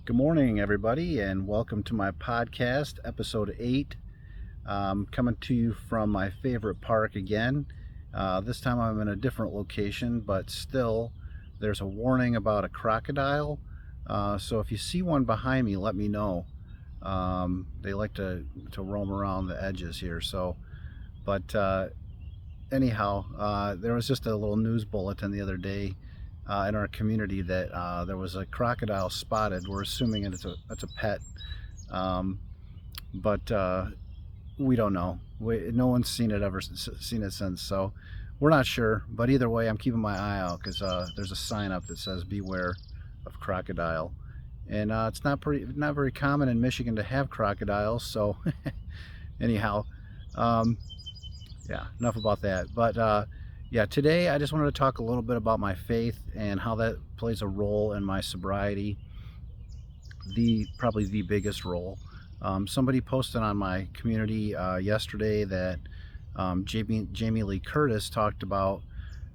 Good morning, everybody, and welcome to my podcast, episode 8. Coming to you from my favorite park again. This time I'm in a different location, but still, there's a warning about a crocodile. So if you see one behind me, let me know. They like to roam around the edges here. But anyhow, there was just a little news bulletin the other day in our community that there was a crocodile spotted. We're assuming it's a pet, um, but we don't know. No one's seen it since, so we're not sure. But either way, I'm keeping my eye out because there's a sign up that says "Beware of crocodile," and it's not very common in Michigan to have crocodiles. So anyhow. Um, yeah, enough about that. But yeah, today I just wanted to talk a little bit about my faith and how that plays a role in my sobriety. Probably the biggest role. Somebody posted on my community yesterday that Jamie Lee Curtis talked about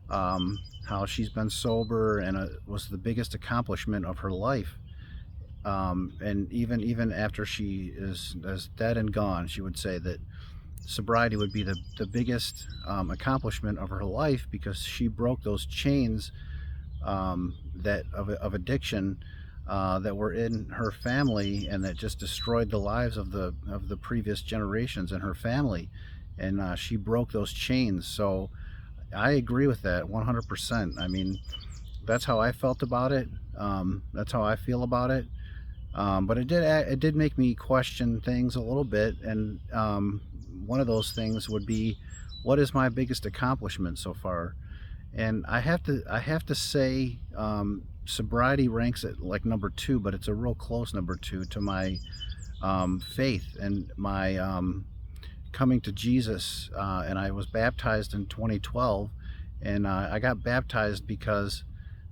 how she's been sober and it was the biggest accomplishment of her life. And even after she is dead and gone, she would say that sobriety would be the biggest accomplishment of her life because she broke those chains of addiction that were in her family and that just destroyed the lives of the previous generations in her family, and she broke those chains. So I agree with that 100%. I mean, that's how I felt about it. That's how I feel about it. But it did make me question things a little bit, and one of those things would be, what is my biggest accomplishment so far? And I have to say, sobriety ranks at like number two, but it's a real close number two to my faith and my coming to Jesus. And I was baptized in 2012, and I got baptized because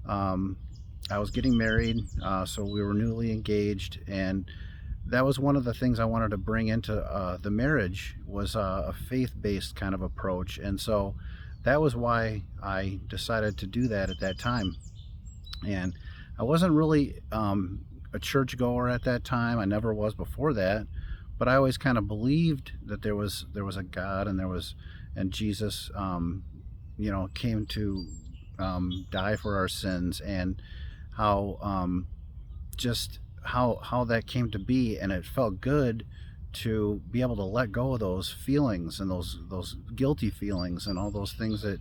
I was getting married, so we were newly engaged, and that was one of the things I wanted to bring into the marriage was a faith-based kind of approach, and so that was why I decided to do that at that time. And I wasn't really a churchgoer at that time. I never was before that, but I always kind of believed that there was a God and Jesus, came to die for our sins, and how just how that came to be, and it felt good to be able to let go of those feelings and those guilty feelings and all those things that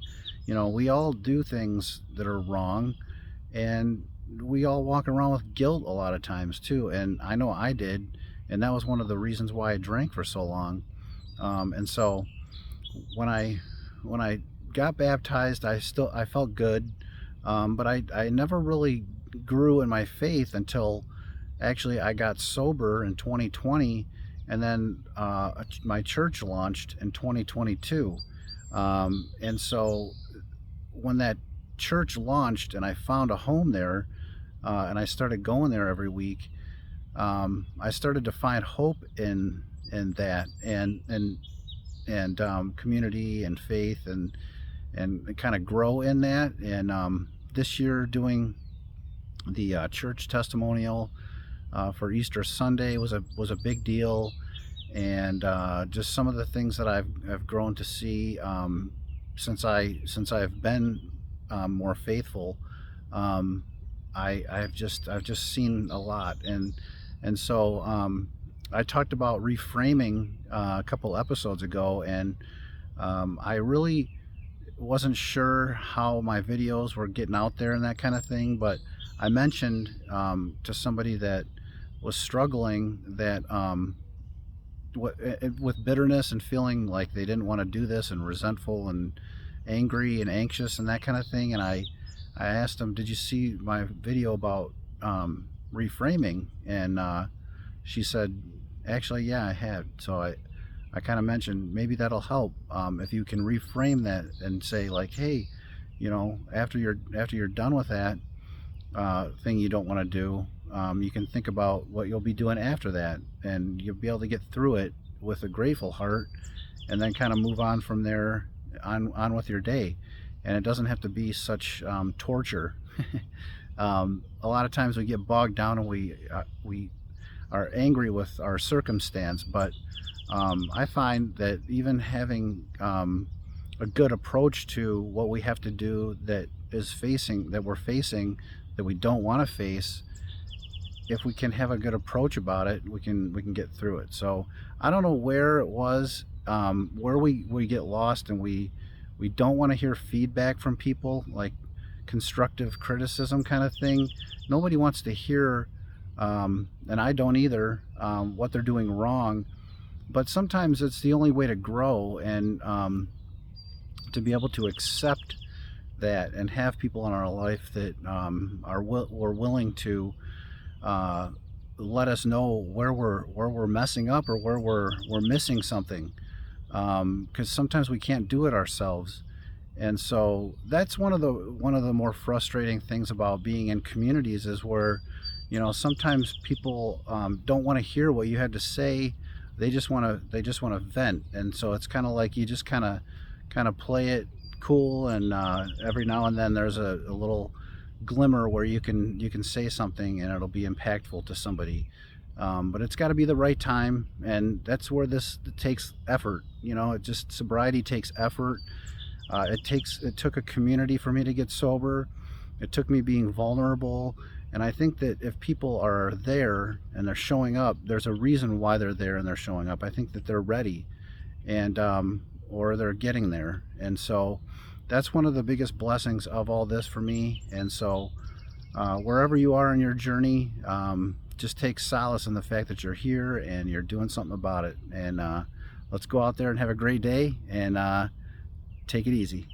we all do things that are wrong, and we all walk around with guilt a lot of times too, and I know I did, and that was one of the reasons why I drank for so long. And so when I got baptized, I felt good, but I never really grew in my faith until actually I got sober in 2020, and then my church launched in 2022. And so when that church launched and I found a home there, and I started going there every week, I started to find hope in that, and community and faith, and kind of grow in that. And this year, doing the church testimonial for Easter Sunday was a big deal, and just some of the things that I've grown to see since I've been more faithful. I've just seen a lot, and so I talked about reframing a couple episodes ago, and I really wasn't sure how my videos were getting out there and that kind of thing, but I mentioned to somebody that was struggling that with bitterness and feeling like they didn't want to do this, and resentful and angry and anxious and that kind of thing, and I asked them, did you see my video about reframing? And she said, actually, yeah, I had. So I kind of mentioned maybe that'll help, if you can reframe that and say like, hey, after you're done with that thing you don't want to do, you can think about what you'll be doing after that, and you'll be able to get through it with a grateful heart, and then kind of move on from there, on with your day. And it doesn't have to be such torture. A lot of times we get bogged down and we are angry with our circumstance, but I find that even having a good approach to what we have to do that we're facing, that we don't want to face, if we can have a good approach about it, we can get through it. So I don't know where it was, where we get lost, and we don't want to hear feedback from people, like constructive criticism kind of thing. Nobody wants to hear, and I don't either, what they're doing wrong. But sometimes it's the only way to grow, and to be able to accept that and have people in our life that were willing to uh, let us know where we're messing up, or where we're missing something, because sometimes we can't do it ourselves. And so that's one of the more frustrating things about being in communities, is where, sometimes people don't want to hear what you had to say. They just want to vent. And so it's kind of like you just kind of play it cool, and every now and then there's a little glimmer where you can say something and it'll be impactful to somebody. But it's got to be the right time, and that's where this it takes effort. Sobriety takes effort. It took a community for me to get sober. It took me being vulnerable. And I think that if people are there and they're showing up, there's a reason why they're there and they're showing up. I think that they're ready, and or they're getting there. And so that's one of the biggest blessings of all this for me. And so wherever you are in your journey, just take solace in the fact that you're here and you're doing something about it. And let's go out there and have a great day, and take it easy.